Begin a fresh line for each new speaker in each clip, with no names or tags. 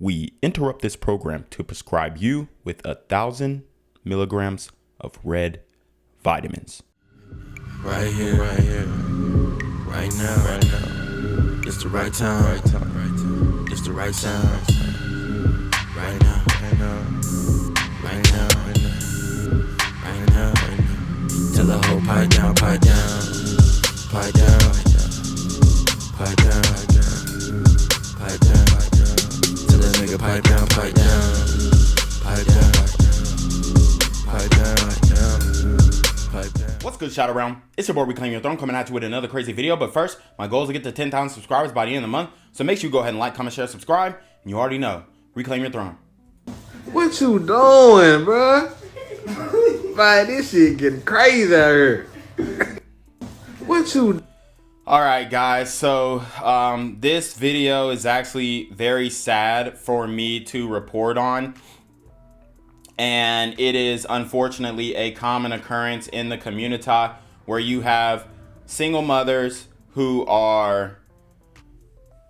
we interrupt this program to prescribe you with 1,000 milligrams of red vitamins.
Right here, right now. It's the right time, It's the right sound. Right now. Tell the whole pipe down. Tell the nigga pipe down.
What's good, shout around? It's your boy Reclaim Your Throne coming at you with another crazy video. But first, my goal is to get to 10,000 subscribers by the end of the month. So make sure you go ahead and like, comment, share, subscribe. And you already know, Reclaim Your Throne.
What you doing, bruh? Man, this shit getting crazy out here. What you...
Alright guys, so this video is actually very sad for me to report on. And it is unfortunately a common occurrence in the community where you have single mothers who are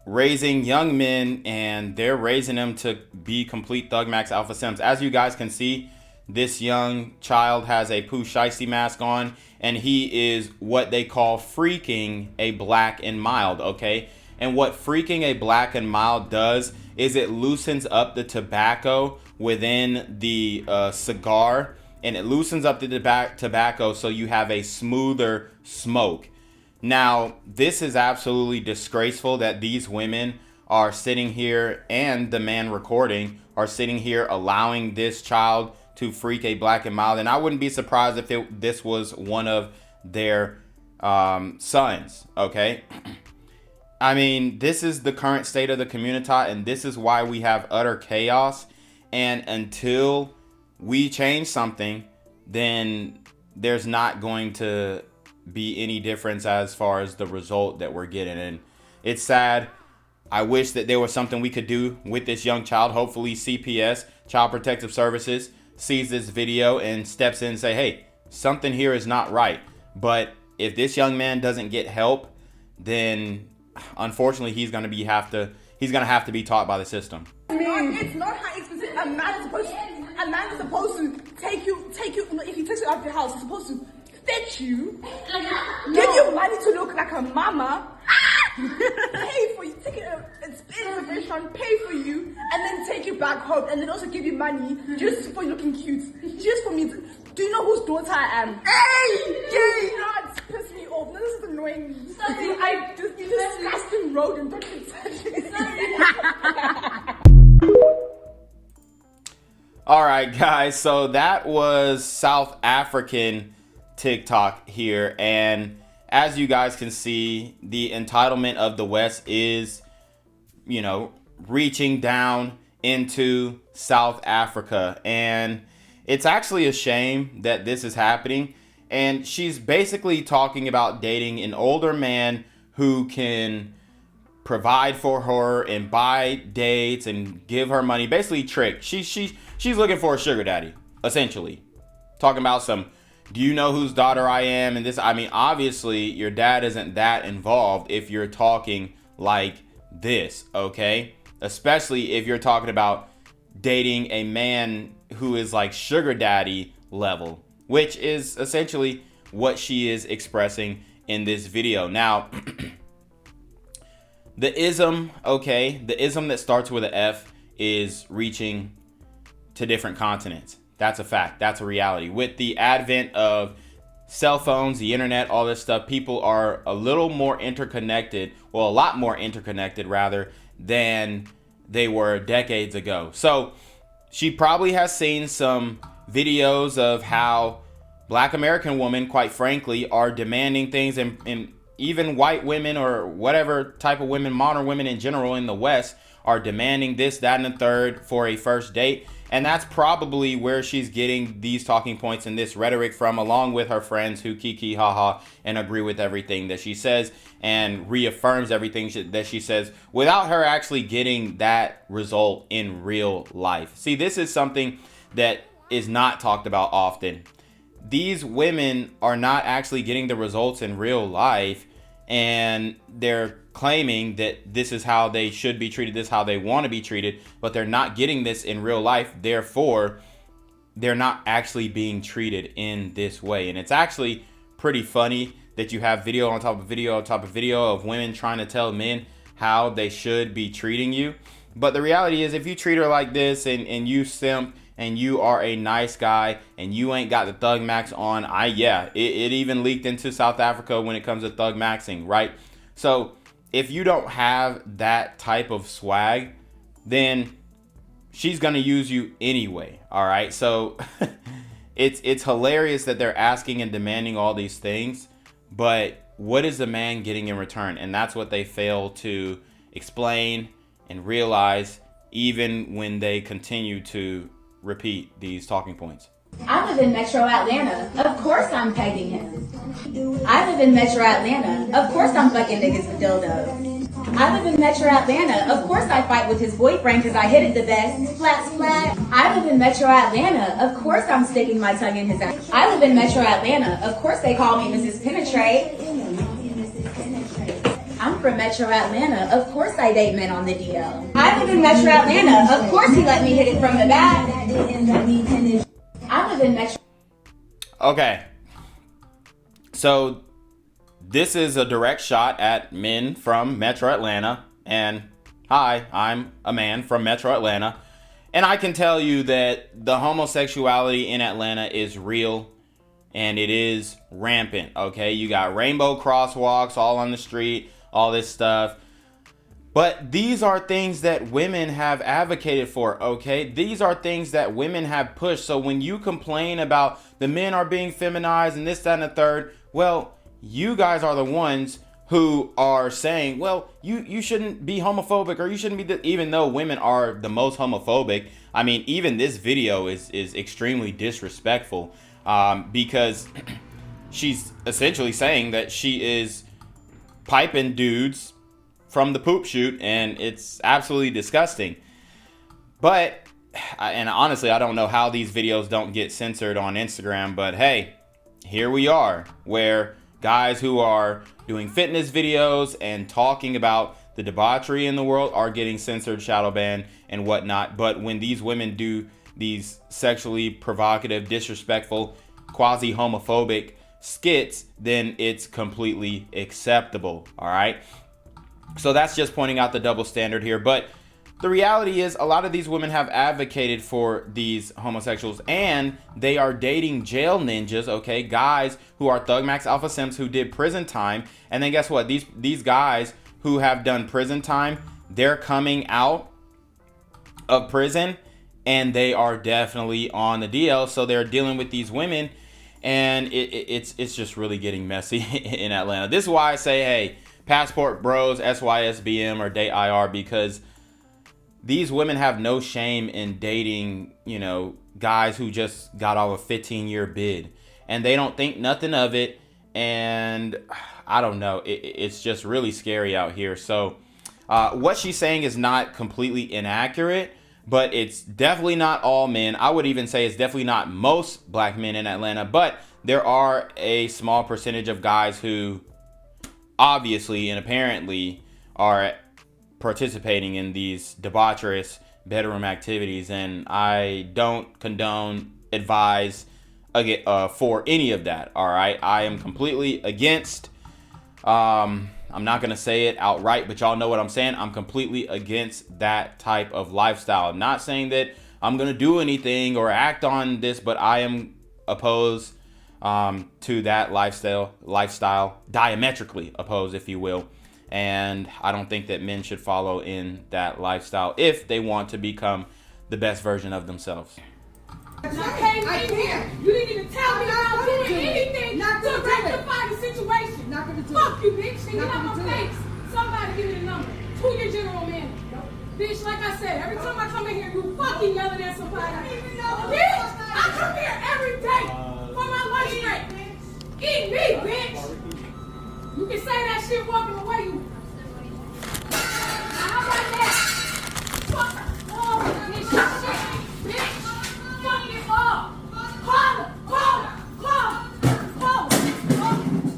raising young men and they're raising them to be complete thug max alpha sims. As you guys can see, this young child has a Pooh Shiesty mask on and he is what they call freaking a black and mild, okay? And what freaking a black and mild does is it loosens up the tobacco within the cigar, and it loosens up the tobacco so you have a smoother smoke. Now, this is absolutely disgraceful that these women are sitting here, and the man recording are sitting here allowing this child to freak a black and mild. And I wouldn't be surprised if this was one of their sons, okay? I mean, this is the current state of the community, and this is why we have utter chaos. And until we change something, then there's not going to be any difference as far as the result that we're getting. And it's sad. I wish that there was something we could do with this young child. Hopefully CPS, Child Protective Services, sees this video and steps in and say, hey, something here is not right. But if this young man doesn't get help, then unfortunately he's going to have to be taught by the system.
It's not how expensive. A man is supposed to take you. If he takes you out of your house, he's supposed to fetch you, give you money to look like a mama, pay for you, take an expensive restaurant, pay for you, and then take you back home, and then also give you money just for you looking cute, just for me. Do you know whose daughter I am? Hey, you know it's pissing me off. No, this is annoying me. You disgusting rodent. Don't you touch it.
All right, guys, so that was South African TikTok here. And as you guys can see, the entitlement of the West is, reaching down into South Africa. And it's actually a shame that this is happening. And she's basically talking about dating an older man who can provide for her and buy dates and give her money, basically trick. She's looking for a sugar daddy, essentially. Talking about some, do you know whose daughter I am? And this, I mean, obviously your dad isn't that involved if you're talking like this, okay? Especially if you're talking about dating a man who is like sugar daddy level, which is essentially what she is expressing in this video. Now, the ism that starts with an F is reaching to different continents. That's a fact. That's a reality. With the advent of cell phones, the internet, all this stuff, people are a little more interconnected, well, a lot more interconnected rather, than they were decades ago. So she probably has seen some videos of how Black American women, quite frankly, are demanding things, and even white women or whatever type of women, modern women in general in the West, are demanding this, that, and the third for a first date. And that's probably where she's getting these talking points and this rhetoric from, along with her friends who kiki haha and agree with everything that she says and reaffirms everything that she says without her actually getting that result in real life. See, this is something that is not talked about often. These women are not actually getting the results in real life, and they're claiming that this is how they should be treated, this is how they want to be treated, but they're not getting this in real life. Therefore, they're not actually being treated in this way. And it's actually pretty funny that you have video on top of video on top of video of women trying to tell men how they should be treating you. But the reality is, if you treat her like this and you simp and you are a nice guy and you ain't got the thug max on, it even leaked into South Africa when it comes to thug maxing, right? So if you don't have that type of swag, then she's gonna use you anyway. All right. So it's hilarious that they're asking and demanding all these things, but what is the man getting in return? And that's what they fail to explain and realize, even when they continue to repeat these talking points.
I live in Metro Atlanta. Of course I'm pegging him. I live in Metro Atlanta. Of course I'm fucking niggas with dildos. I live in Metro Atlanta. Of course I fight with his boyfriend because I hit it the best. Flat, flat. I live in Metro Atlanta. Of course I'm sticking my tongue in his ass. I live in Metro Atlanta. Of course they call me Mrs. Penetrate. I'm from Metro Atlanta. Of course I date men on the DL. I live in Metro Atlanta. Of course he let me hit it from the back. I live in Metro.
Okay. So this is a direct shot at men from Metro Atlanta. And hi, I'm a man from Metro Atlanta. And I can tell you that the homosexuality in Atlanta is real. And it is rampant, okay? You got rainbow crosswalks all on the street, all this stuff. But these are things that women have advocated for, okay? These are things that women have pushed. So when you complain about the men are being feminized and this, that, and the third, well, you guys are the ones who are saying, well, you shouldn't be homophobic, or you shouldn't be, even though women are the most homophobic. I mean, even this video is extremely disrespectful. Because she's essentially saying that she is piping dudes from the poop chute, and it's absolutely disgusting. But, and honestly, I don't know how these videos don't get censored on Instagram, but hey, here we are, where guys who are doing fitness videos and talking about the debauchery in the world are getting censored, shadow banned, and whatnot. But when these women do these sexually provocative, disrespectful, quasi-homophobic skits, then it's completely acceptable. All right. So that's just pointing out the double standard here. But the reality is, a lot of these women have advocated for these homosexuals, and they are dating jail ninjas, okay? Guys who are Thug Max Alpha Simps who did prison time. And then guess what? These guys who have done prison time, they're coming out of prison, and they are definitely on the DL. So they're dealing with these women, and it's just really getting messy in Atlanta. This is why I say, hey, passport bros, SYSBM, or date IR, because these women have no shame in dating, you know, guys who just got off a 15-year bid, and they don't think nothing of it. And I don't know, it's just really scary out here. So what she's saying is not completely inaccurate, but it's definitely not all men. I would even say it's definitely not most black men in Atlanta, but there are a small percentage of guys who obviously and apparently are participating in these debaucherous bedroom activities, and I don't condone, advise for any of that. All right, I am completely against. I'm not gonna say it outright, but y'all know what I'm saying. I'm completely against that type of lifestyle. I'm not saying that I'm gonna do anything or act on this, but I am opposed to that lifestyle, diametrically opposed, if you will. And I don't think that men should follow in that lifestyle if they want to become the best version of themselves.
I came in here. You didn't even tell me about doing anything to rectify the situation. Not gonna do Fuck you, bitch. Get out my face. Somebody give me the number. Who your general manager? Bitch, like I said, every time I come in here, you fucking yelling at somebody. Bitch, I come here every day for my lunch break. Eat me, bitch. You can say that shit walking away. You. Now, how about that? Fuck all this shit, bitch. Fuck it all. Call her.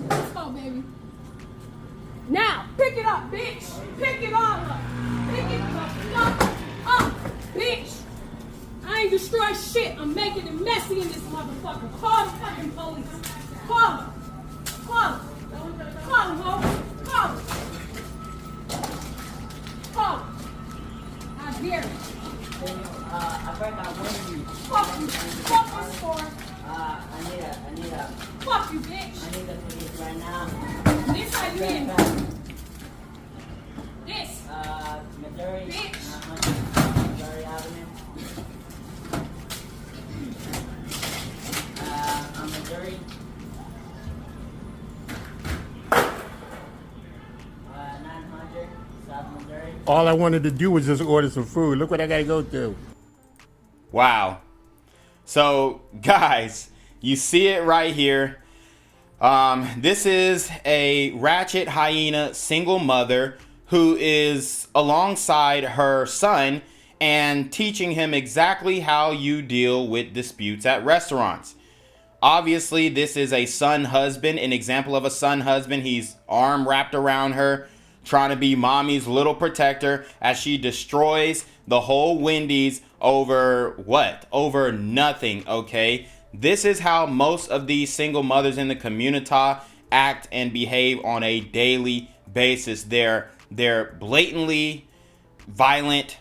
Let's go, baby. Now, pick it up, bitch.
destroy shit. I'm making it messy in this motherfucker. Call the fucking police. Call them. Call them. Call them, ho. Call them. Call them. I dare you.
I forgot Wendy.
Fuck you. Fuck this for.
I need a.
Fuck you, bitch.
I need a police right now.
This how you in. This.
Missouri.
Bitch.
Missouri Avenue. I'm Missouri. 900 South Missouri.
All I wanted to do was just order some food. Look what I gotta go through.
Wow. So, guys, you see it right here. This is a ratchet hyena single mother who is alongside her son and teaching him exactly how you deal with disputes at restaurants. Obviously, this is a son husband, an example of a son husband. He's arm wrapped around her, trying to be mommy's little protector as she destroys the whole Wendy's over what? Over nothing, okay? This is how most of these single mothers in the community act and behave on a daily basis. They're blatantly violent,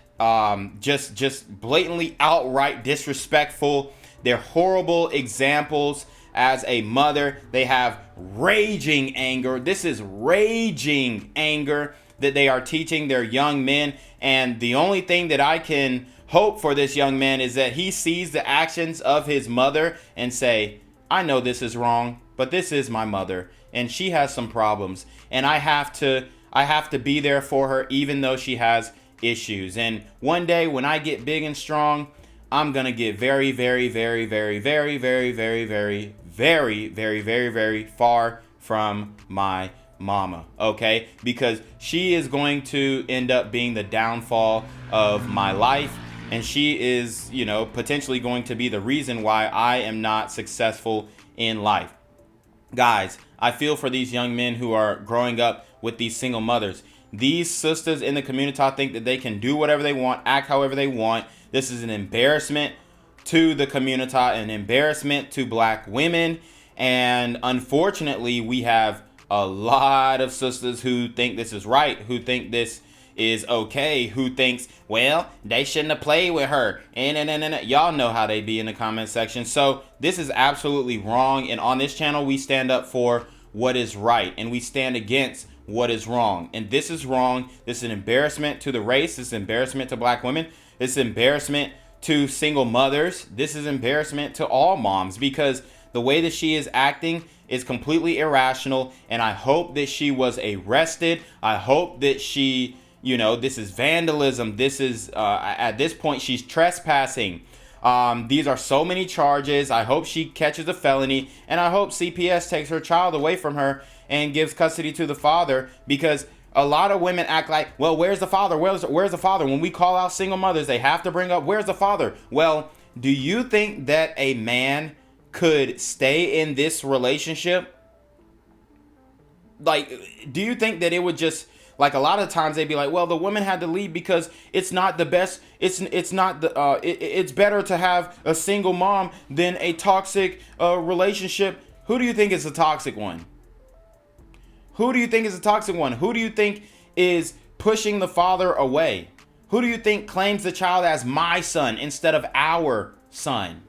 just blatantly outright disrespectful. They're horrible examples as a mother. They have raging anger. This is raging anger that they are teaching their young men. And the only thing that I can hope for this young man is that he sees the actions of his mother and say, I know this is wrong, but this is my mother and she has some problems and I have to be there for her even though she has issues. And one day when I get big and strong, I'm going to get very, very, very, very, very, very, very, very, very, very, very, very far from my mama, okay? Because she is going to end up being the downfall of my life. And she is, you know, potentially going to be the reason why I am not successful in life. Guys, I feel for these young men who are growing up with these single mothers. These sisters in the community think that they can do whatever they want, act however they want. This is an embarrassment to the community, an embarrassment to black women. And unfortunately, we have a lot of sisters who think this is right, who think this is okay, who thinks, well, they shouldn't have played with her. And y'all know how they be in the comment section. So this is absolutely wrong. And on this channel, we stand up for what is right and we stand against what is wrong. And this is wrong. This is an embarrassment to the race. This is embarrassment to black women. This is embarrassment to single mothers. This is embarrassment to all moms because the way that she is acting is completely irrational. And I hope that she was arrested. I hope that she, you know, this is vandalism. This is, at this point, she's trespassing. These are so many charges. I hope she catches a felony. And I hope CPS takes her child away from her and gives custody to the father, because a lot of women act like, well, where's the father? Where's the father? When we call out single mothers, they have to bring up, where's the father? Well, do you think that a man could stay in this relationship? Like, do you think that it would just, like, a lot of times they'd be like, well, the woman had to leave because it's not the best. It's not the, it's better to have a single mom than a toxic relationship. Who do you think is the toxic one? Who do you think is the toxic one? Who do you think is pushing the father away? Who do you think claims the child as my son instead of our son?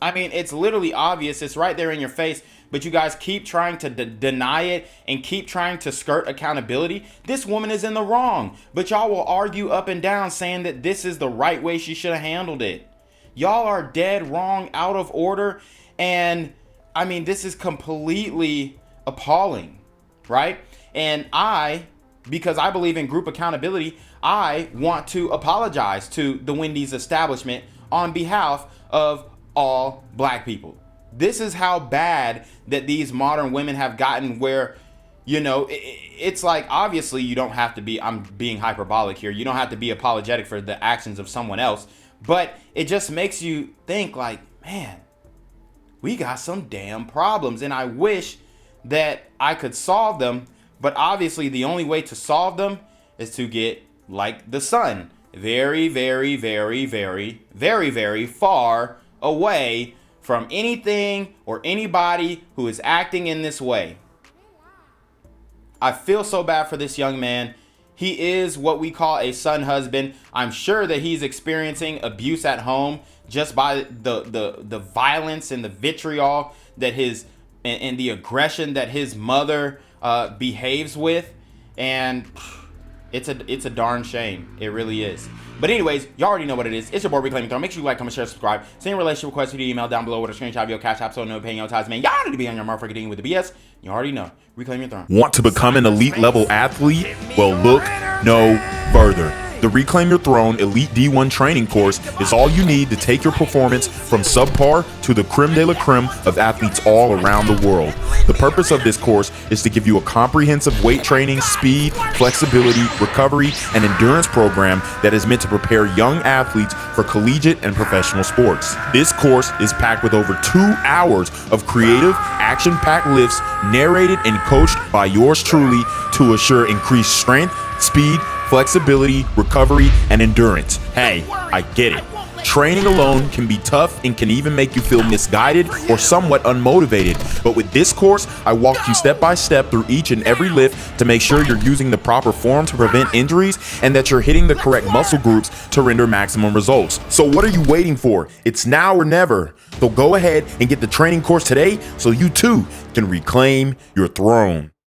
I mean, it's literally obvious. It's right there in your face. But you guys keep trying to deny it and keep trying to skirt accountability. This woman is in the wrong. But y'all will argue up and down saying that this is the right way she should have handled it. Y'all are dead wrong, out of order. And I mean, this is completely appalling, right? And because I believe in group accountability, I want to apologize to the Wendy's establishment on behalf of all black people. This is how bad that these modern women have gotten, where, you know, it's like, obviously you don't have to be, I'm being hyperbolic here, you don't have to be apologetic for the actions of someone else, but it just makes you think like, man, we got some damn problems. And I wish that I could solve them, but obviously the only way to solve them is to get like the son, very, very, very, very, very, very far away from anything or anybody who is acting in this way. I feel so bad for this young man. He is what we call a son husband. I'm sure that he's experiencing abuse at home just by the violence and the vitriol that and the aggression that his mother behaves with. And it's a darn shame. It really is. But anyways, y'all already know what it is. It's your boy Reclaim Your Throne. Make sure you like, comment, share, subscribe. Send relationship requests to the email down below with a screenshot of your CashApp so no paying your ties, man. Y'all need to be on your motherfucking thing with the BS. You already know. Reclaim Your Throne.
Want to become an elite level athlete? Well, look no further. The Reclaim Your Throne Elite D1 training course is all you need to take your performance from subpar to the creme de la creme of athletes all around the world. The purpose of this course is to give you a comprehensive weight training, speed, flexibility, recovery, and endurance program that is meant to prepare young athletes for collegiate and professional sports. This course is packed with over 2 hours of creative, action-packed lifts narrated and coached by yours truly to assure increased strength, speed, flexibility, recovery, and endurance. Hey, I get it. Training alone can be tough and can even make you feel misguided or somewhat unmotivated. But with this course, I walk you step by step through each and every lift to make sure you're using the proper form to prevent injuries and that you're hitting the correct muscle groups to render maximum results. So what are you waiting for? It's now or never. So go ahead and get the training course today so you too can reclaim your throne.